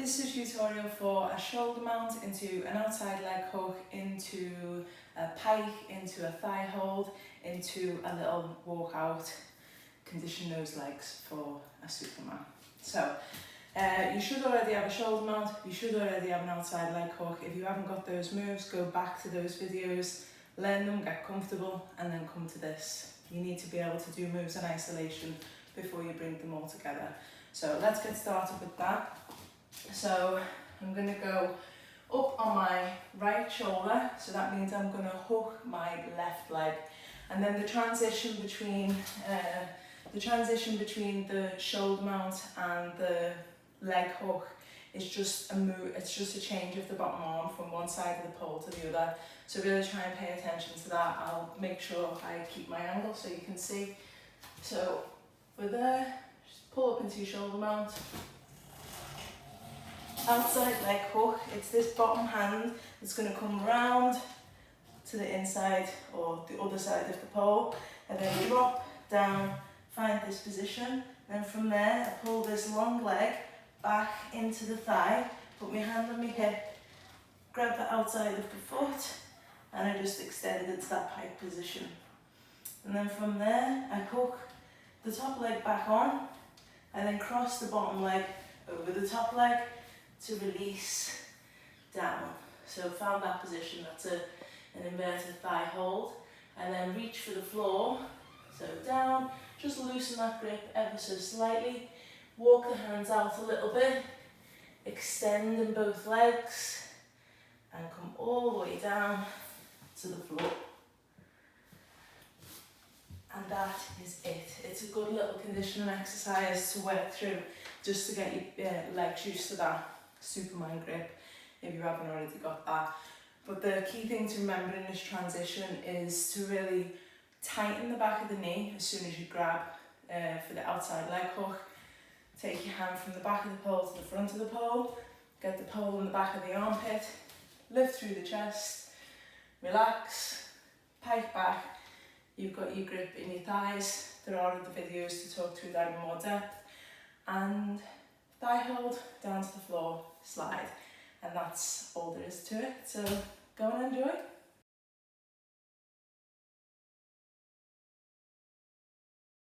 This is a tutorial for a shoulder mount into an outside leg hook, into a pike, into a thigh hold, into a little walkout, condition those legs for a Superman. So you should already have a shoulder mount, you should already have an outside leg hook. If you haven't got those moves, go back to those videos, learn them, get comfortable, and then come to this. You need to be able to do moves in isolation before you bring them all together. So let's get started with that. So I'm going to go up on my right shoulder, so that means I'm going to hook my left leg, and then the transition between the shoulder mount and the leg hook is just a move. It's just a change of the bottom arm from one side of the pole to the other. So really try and pay attention to that. I'll make sure I keep my angle so you can see. So we're there. Just pull up into your shoulder mount. Outside leg hook, it's this bottom hand that's going to come round to the inside or the other side of the pole, and then drop down, find this position, then from there I pull this long leg back into the thigh, put my hand on my hip, grab the outside of the foot, and I just extend it to that pike position. And then from there I hook the top leg back on, and then cross the bottom leg over the top leg to release down. So found that position, that's an inverted thigh hold, and then reach for the floor. So down, just loosen that grip ever so slightly, walk the hands out a little bit, extend in both legs, and come all the way down to the floor. And that is it. It's a good little conditioning exercise to work through, just to get your legs used to that Superman grip if you haven't already got that. But the key thing to remember in this transition is to really tighten the back of the knee as soon as you grab for the outside leg hook. Take your hand from the back of the pole to the front of the pole, get the pole in the back of the armpit, lift through the chest, relax, pike back. You've got your grip in your thighs. There are other videos to talk through that in more depth. And thigh hold, down to the floor, slide. And that's all there is to it. So go and enjoy.